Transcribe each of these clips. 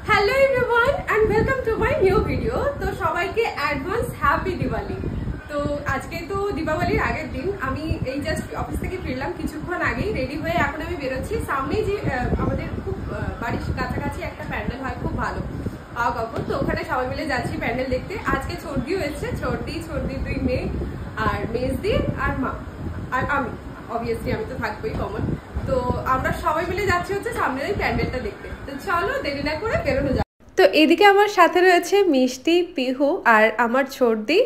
Hello everyone and welcome to my new video. তো সবাইকে advance happy Diwali. তো আজকে তো দীপাবলির আগের দিন, আমি এই জাস্ট অফিস থেকে ফিরলাম কিছুক্ষণ আগেই, রেডি হয়ে এখন আমি বেরোচ্ছি। সামনেই যে আমাদের খুব বাড়ির কাছাকাছি একটা প্যান্ডেল হয় খুব ভালো, কখন তো ওখানে সবাই মিলে যাচ্ছি প্যান্ডেল দেখতে। আজকে ছর্দিও এসছে, ছর্দি দুই মেয়ে আর মেজদি আর মা আর আমি, অবভিয়াসলি আমি তো থাকবোই কমন। তো আমরা সবাই মিলে যাচ্ছি হচ্ছে সামনের ওই প্যান্ডেলটা দেখতে। তো চলো দেরি না করে বেরোনো যাক। তো এদিকে আমার সাথে রয়েছে মিষ্টি, পিহু আর আমার ছর্দি,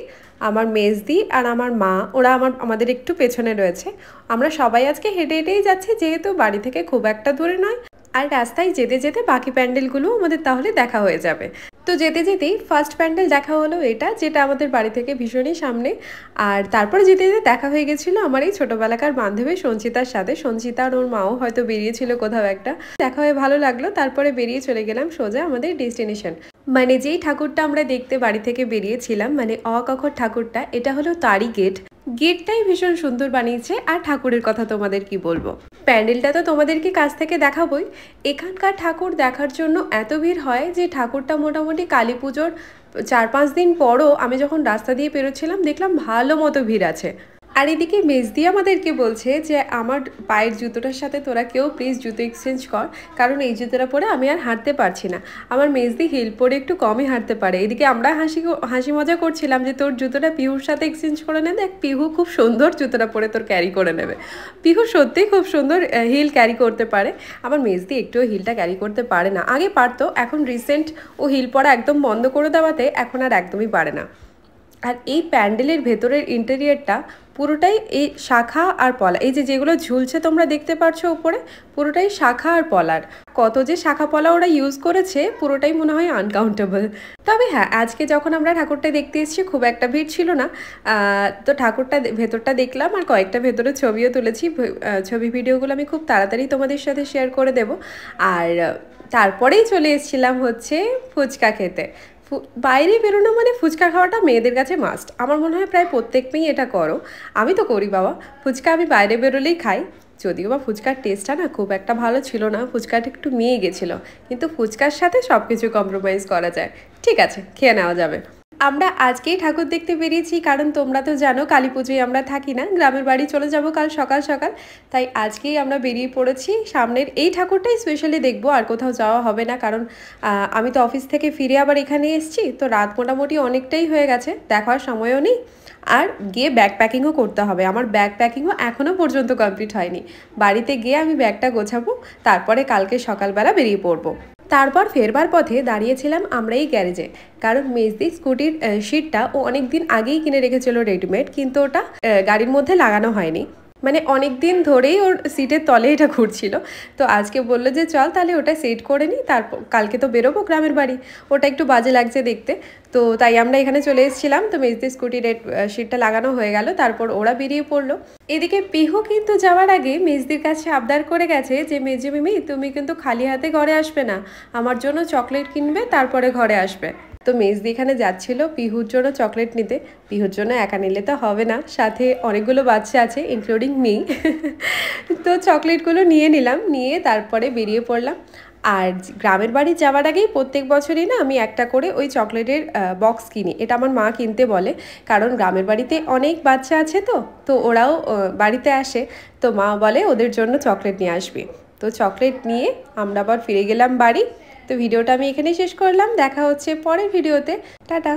আমার মেজদি আর আমার মা। ওরা আমাদের একটু পেছনে রয়েছে। আমরা সবাই আজকে হেঁটে হেঁটেই যাচ্ছি, যেহেতু বাড়ি থেকে খুব একটা দূরে নয়, আর রাস্তায় যেতে যেতে বাকি প্যান্ডেলগুলো আমাদের তাহলে দেখা হয়ে যাবে। তো যেতে যেতেই ফার্স্ট প্যান্ডেল দেখা হলো এটা, যেটা আমাদের বাড়ি থেকে ভীষণই সামনে। আর তারপরে যেতে যেতে দেখা হয়ে গেছিলো আমার এই ছোটোবেলাকার বান্ধবী সঞ্চিতার সাথে। সঞ্চিতা আর ওর মাও হয়তো বেরিয়েছিল কোথাও একটা, দেখা হয়ে ভালো লাগলো। তারপরে বেরিয়ে চলে গেলাম সোজা আমাদের ডেস্টিনেশন। মানে যেই ঠাকুরটা আমরা দেখতে বাড়ি থেকে বেরিয়েছিলাম, মানে অকাখর ঠাকুরটা, এটা হলো তারই গেট। গেটটাই ভীষণ সুন্দর বানিয়েছে। আর ঠাকুরের কথা তোমাদের কি বলবো, প্যান্ডেলটা তো তোমাদেরকে কাছ থেকে দেখাবোই। এখানকার ঠাকুর দেখার জন্য এত ভিড় হয় যে ঠাকুরটা মোটামুটি কালী পুজোর 4-5 দিন পরও আমি যখন রাস্তা দিয়ে পেরোচ্ছিলাম দেখলাম ভালো মতো ভিড় আছে। আর এদিকে মেজদি আমাদেরকে বলছে যে আমার পায়ের জুতোটার সাথে তোরা কেউ প্লিজ জুতো এক্সচেঞ্জ কর, কারণ এই জুতোটা পরে আমি আর হাঁটতে পারছি না। আমার মেজদি হিল পরে একটু কমই হাঁটতে পারে। এদিকে আমরা হাসি মজা করছিলাম যে তোর জুতোটা পিহুর সাথে এক্সচেঞ্জ করে নে, দেখ পিহু খুব সুন্দর জুতোটা পরে তোর ক্যারি করে নেবে। পিহু সত্যিই খুব সুন্দর হিল ক্যারি করতে পারে। আমার মেজদি একটুও হিলটা ক্যারি করতে পারে না, আগে পারতো, এখন রিসেন্ট ও হিল পরা একদম বন্ধ করে দেওয়াতে এখন আর একদমই পারে না। আর এই প্যান্ডেলের ভেতরের ইন্টেরিয়রটা পুরোটাই এই শাখা আর পলা, এই যেগুলো ঝুলছে তোমরা দেখতে পাচ্ছ উপরে, পুরোটাই শাখা আর পলার। কত যে শাখা পলা ওরা ইউজ করেছে পুরোটাই মনে হয় আনকাউন্টেবল। তবে হ্যাঁ, আজকে যখন আমরা ঠাকুরটা দেখতে এসেছি খুব একটা ভিড় ছিল না। তো ঠাকুরটা ভেতরটা দেখলাম আর কয়েকটা ভেতরে ছবিও তুলেছি। ছবি ভিডিওগুলো আমি খুব তাড়াতাড়ি তোমাদের সাথে শেয়ার করে দেব। আর তারপরেই চলে এসেছিলাম হচ্ছে ফুচকা খেতে। বাইরে বেরোনো মানে ফুচকা খাওয়াটা মেয়েদের কাছে মাস্ট। আমার মনে হয় প্রায় প্রত্যেক মেয়েই এটা করো, আমি তো করি বাবা। ফুচকা আমি বাইরে বেরোলেই খাই। যদিও বা ফুচকার টেস্টটা না খুব একটা ভালো ছিল না, ফুচকাটা একটু মেয়ে গেছিলো, কিন্তু ফুচকার সাথে সব কিছু কম্প্রোমাইজ করা যায়, ঠিক আছে, খেয়ে নেওয়া যাবে। আমরা আজকেই ঠাকুর দেখতে বেরিয়েছি, কারণ তোমরা তো জানো কালী পুজোয় আমরা থাকি না, গ্রামের বাড়ি চলে যাব কাল সকাল সকাল। তাই আজকেই আমরা বেরিয়ে পড়েছি সামনের এই ঠাকুরটাই স্পেশালি দেখবো, আর কোথাও যাওয়া হবে না। কারণ আমি তো অফিস থেকে ফিরে আবার এখানে এসেছি, তো রাত মোটামুটি অনেকটাই হয়ে গেছে, দেখার সময়ও নেই। আর গিয়ে ব্যাগ প্যাকিংও করতে হবে, আমার ব্যাগ প্যাকিংও এখনও পর্যন্ত কমপ্লিট হয়নি। বাড়িতে গিয়ে আমি ব্যাগটা গোছাবো, তারপরে কালকে সকালবেলা বেরিয়ে পড়বো। তারপর ফেরবার পথে দাঁড়িয়েছিলাম আমরা এই গ্যারেজে, কারণ মেজদি স্কুটির সিটটা ও অনেক দিন আগেই কিনে রেখেছিল রেডিমেড, কিন্তু ওটা গাড়ির মধ্যে লাগানো হয়নি। মানে অনেক দিন ধরেই ওর সিটের তলে এটা ঘুরছিল। তো আজকে বললো যে চল তাহলে ওটা সেট করে নিই, তারপর কালকে তো বেরোবো গ্রামের বাড়ি, ওটা একটু বাজে লাগছে দেখতে। তো তাই আমরা এখানে চলে এসেছিলাম। তো মেজদি স্কুটির সিটটা লাগানো হয়ে গেল, তারপর ওরা বেরিয়ে পড়লো। এদিকে পিহু কিন্তু যাওয়ার আগে মেজদির কাছে আবদার করে গেছে যে মেজে মিমি তুমি কিন্তু খালি হাতে ঘরে আসবে না, আমার জন্য চকলেট কিনবে তারপরে ঘরে আসবে। তো মেজদি এখানে যাচ্ছিল পিহুর জন্য চকলেট নিতে। পিহুর জন্য একা নিলে তো হবে না, সাথে অনেকগুলো বাচ্চা আছে ইনক্লুডিং মি। তো চকলেটগুলো নিয়ে নিলাম, নিয়ে তারপরে বেরিয়ে পড়লাম। আর গ্রামের বাড়ি যাওয়ার আগেই প্রত্যেক বছরই না আমি একটা করে ওই চকলেটের বক্স কিনি, এটা আমার মা কিনতে বলে, কারণ গ্রামের বাড়িতে অনেক বাচ্চা আছে, তো ওরাও বাড়িতে আসে, তো মা বলে ওদের জন্য চকলেট নিয়ে আসবে। তো চকলেট নিয়ে আমরা আবার ফিরে গেলাম বাড়ি। তো ভিডিওটা আমি এখানেই শেষ করলাম, দেখা হচ্ছে পরের ভিডিওতে, টাটা।